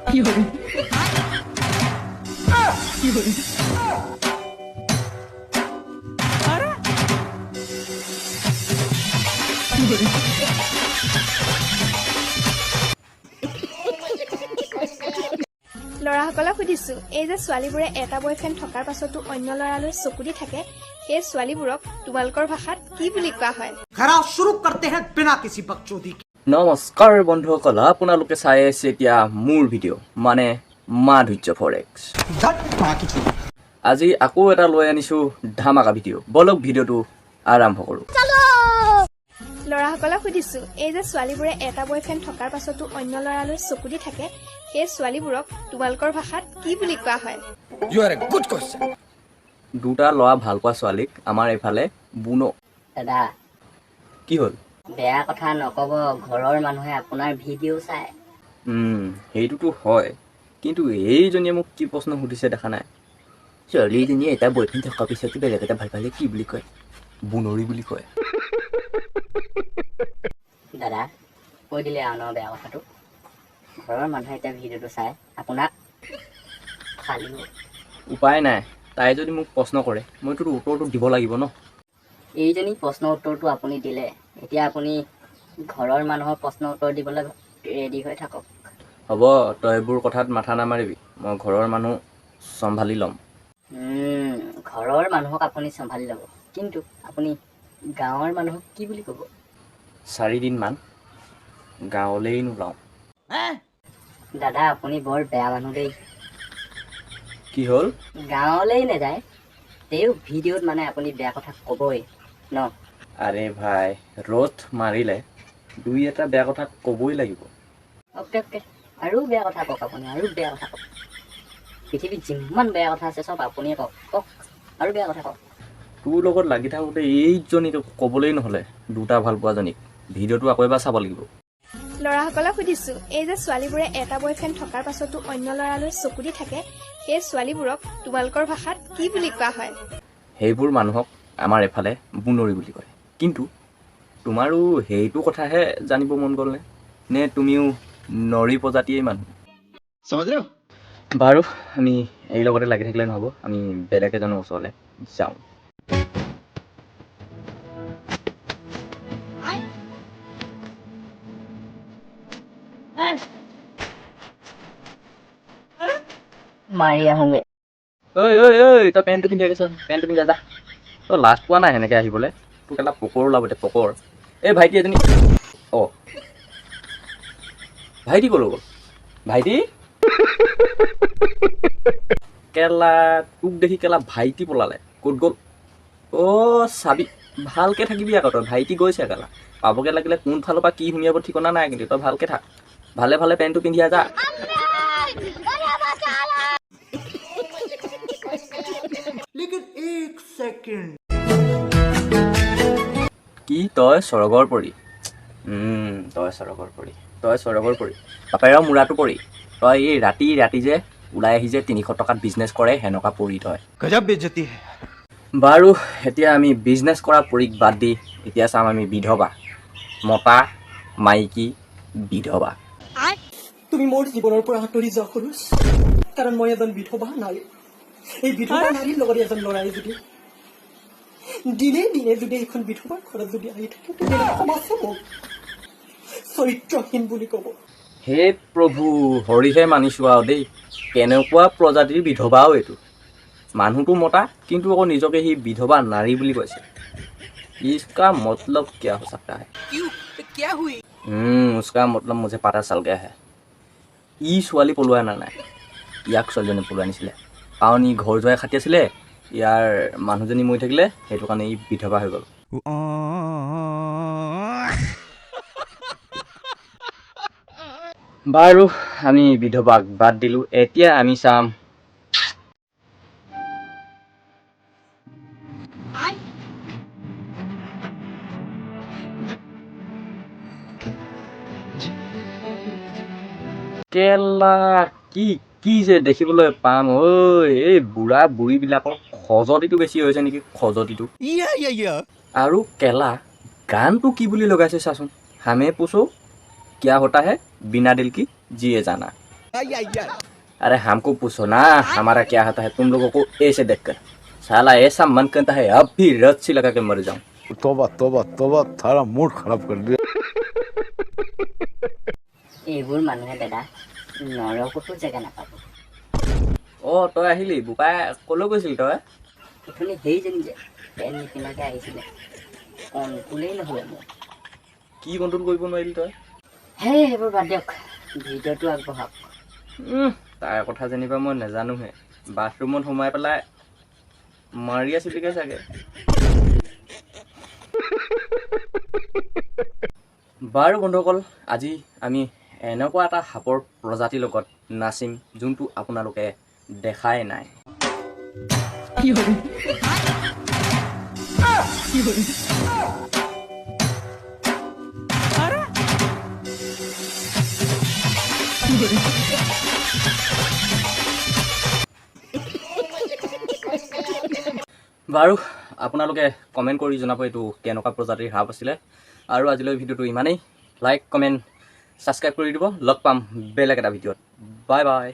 ল'ৰাসকলক সুধিছো, এই যে ছোৱালীবোৰে এটা বয়ফ্ৰেণ্ড থকাৰ পাছতো অন্য ল'ৰালৈ চকু দি থাকে, সেই ছোৱালীবোৰক তোমালোকৰ ভাষাত কি বুলি কোৱা হয়? নমস্কাৰ বন্ধুসকল, আপোনালোকে চাই আছে এতিয়া মোৰ ভিডিঅ' মানে মাধুৰ্য ফৰেক্স। আজি আকৌ এটা লৈ আনিছো ধামাকা ভিডিঅ'। বলক ভিডিঅ'টো আৰম্ভ কৰোঁ। ল'ৰাসকলক সুধিছো, এই যে ছোৱালীবোৰে এটা বয়ফ্ৰেণ্ড থকাৰ পাছতো অন্য ল'ৰালৈ চকু দি থাকে, সেই ছোৱালীবোৰক তোমালোকৰ ভাষাত কি বুলি কোৱা হয়? দুটা ল'ৰা ভাল পোৱা ছোৱালীক আমাৰ এইফালে বুনো। দাদা কি হ'ল? বেয়া কথা নকব, ঘৰৰ মানুহে আপোনাৰ ভিডিঅ' চাই। সেইটোতো হয়, কিন্তু এইজনীয়ে মোক কি প্ৰশ্ন সুধিছে দেখা নাই? ছোৱালীজনীয়ে এটা বয়ফ্ৰেণ্ড থকাৰ পিছতো বেলেগ এটা ভাল পালে কি বুলি কয়? বুনৰি বুলি কয়। দাদা কৈ দিলে আৰু ন বেয়া কথাটো। ঘৰৰ মানুহে এতিয়া ভিডিঅ'টো চাই আপোনাক ফালিব। উপায় নাই, তাই যদি মোক প্ৰশ্ন কৰে মইতো উত্তৰটো দিব লাগিব ন। এইজনী প্ৰশ্নৰ উত্তৰটো আপুনি দিলে, এতিয়া আপুনি ঘৰৰ মানুহৰ প্ৰশ্ন উত্তৰ দিবলৈ ৰেডি হৈ থাকক। হ'ব, তই এইবোৰ কথাত মাথা নামাৰিবি, মই ঘৰৰ মানুহ চম্ভালি ল'ম। ঘৰৰ মানুহক আপুনি চম্ভালি ল'ব, কিন্তু আপুনি গাঁৱৰ মানুহক কি বুলি ক'ব? 4 দিনমান গাঁৱলৈ নোলাওঁ। দাদা আপুনি বৰ বেয়া মানুহ দেই। কি হ'ল? গাঁৱলৈ নাযায়, তেওঁ ভিডিঅ'ত মানে আপুনি বেয়া কথা ক'বই ন? আৰে ভাই, ৰ'দ মাৰিলে দুই এটা বেয়া কথা ক'বই লাগিব। অ'কে আৰু বেয়া কথা কওক, আপুনি আৰু বেয়া কথা কওক। পৃথিৱীত যিমান বেয়া কথা আছে চব আপুনিয়ে কওক আৰু বেয়া কথা কওক। তোৰ লগত লাগি থাকোঁতে এইজনীক ক'বলেই নহ'লে, দুটা ভাল পোৱাজনীক। ভিডিঅ'টো আকৌ এবাৰ চাব লাগিব। ল'ৰাসকলক সুধিছো, এই যে ছোৱালীবোৰে এটা বয়ফ্ৰেণ্ড থকাৰ পাছতো অন্য ল'ৰালৈ চকু দি থাকে, সেই ছোৱালীবোৰক তোমালোকৰ ভাষাত কি বুলি কোৱা হয়? সেইবোৰ মানুহক আমাৰ এফালে বুনৰি বুলি কয়। কিন্তু তোমাৰো সেইটো কথাহে জানিব মন গ'লনে? নে তুমিও নৰি প্ৰজাতিয়েই মানুহ? বাৰু, আমি এই লগতে লাগি থাকিলে নহ'ব, আমি বেলেগ এজনৰ ওচৰলৈ যাওঁ। মাৰি আহোঁগে। ঐ তই পেণ্টটো পিন্ধি আহিছ, পেণ্টটো পিন্ধি যা। তই লাজ পোৱা নাই সেনেকৈ আহিবলৈ? তোক এটা পকৰ ওলাব এতিয়া, পকৰ। এই ভাইটি এজনী, অঁ ভাইটি ক'লৈ গ'ল? ভাইটি কেলা, তোক দেখি কেলা ভাইটি পলালে, ক'ত গ'ল? অ' চাবি, ভালকৈ থাকিবি আকৌ তই। ভাইটি গৈছে কেলা, পাবগৈ লাগিলে কোনফালৰ পৰা কি শুনিয়াব ঠিকনা নাই, কিন্তু তই ভালকৈ থাক, ভালে ভালে পেণ্টটো পিন্ধি যা। কি তই স্বৰ্গৰ পৰি? তই স্বৰ্গৰ পৰি, বাপেৰৰ মূৰাটো পৰি। তই এই ৰাতি যে ওলাই আহি যে 300 টকাত বিজনেছ কৰে, সেনেকুৱা পৰি তই। গজব বেজ্জতি হে। বাৰু, এতিয়া আমি বিজনেছ কৰা পৰীক বাদ দি এতিয়া চাম আমি বিধৱা, মতা মাইকী বিধৱা। তুমি মোৰ জীৱনৰ পৰা আঁতৰি যোৱা খৰচ, কাৰণ মই এজন বিধৱা নাৰী। এই বিধৱা নাৰীৰ লগতে এজন ল'ৰাই যদি দিনে যদি এখন বিধৱাৰ ঘৰত যদি আহি থাকে, সমাজে মোক চৰিত্ৰহীন বুলি ক'ব। হে প্ৰভু, হৰিহে মানিছো আৰু দেই, কেনেকুৱা প্ৰজাতিৰ বিধৱাও এইটো। মানুহটো মতা, কিন্তু আকৌ নিজকে সি বিধৱা নাৰী বুলি কৈছে। इसका मतलब क्या हो सकता है? क्या हुई? उसका मतलब मुझे पता चल गया है। ই ছোৱালী পলোৱা নাই, ইয়াক ছোৱালীজনী পলোৱা নিছিলে, কাৰণ ই ঘৰ যোৱাই খাটি আছিলে, ইয়াৰ মানুহজনী মৰি থাকিলে, সেইটো কাৰণে ই বিধৱা হৈ গ'ল। বাৰু, আমি বিধৱাক বাদ দিলোঁ, এতিয়া আমি চাম কেলা কি যে দেখিবলৈ পাম। ঐ এই বুঢ়া বুঢ়ীবিলাকৰ খজতিটো বেছি হৈছে নেকি? খজতিটো আৰু কেলা গানটো কি বুলি লগাইছে চাচোন। হামে পুছো কিয়া হতা হে বিনা দিল কি জিয়ে জানা। अरे हमको पूछो ना हमारा क्या होता है तुम लोगों को ऐसे देखकर साला ऐसा मन करता है अब भी रस्सी लगा के मर जाऊं तोबा तोबा तोबा थारा मूड खराब कर दिया এইবোৰ মানুহে দাদা নৰকতো জেগা নাপাব অ তই আহিলি বোপাই কলৈ গৈছিল তই উঠনি সেইজনী যে পেন নিপিন্ধাকে আহিছিলে কণ্ট্ৰলেই নহ'লে মোৰ কি কণ্ট্ৰল কৰিব নোৱাৰিলি তই হেই এইবোৰ বাদ দিয়ক ভিডিঅ'টো আগবঢ়াওক তাৰ কথা যেনিবা মই নাজানোহে বাথৰুমত সোমাই পেলাই মাৰি আছিলিগে চাগে বাৰু বন্ধুসকল আজি আমি এনেকুৱা এটা সাপৰ প্ৰজাতিৰ লগত নাচিম যোনটো আপোনালোকে দেখাই নাই বাৰু আপোনালোকে কমেণ্ট কৰি জনাব এইটো কেনেকুৱা প্ৰজাতিৰ সাপ আছিলে আৰু আজিলৈ ভিডিঅ'টো ইমানেই লাইক কমেণ্ট ছাবস্ক্ৰাইব কৰি দিব লগ পাম বেলেগ এটা ভিডিঅ'ত বাই বাই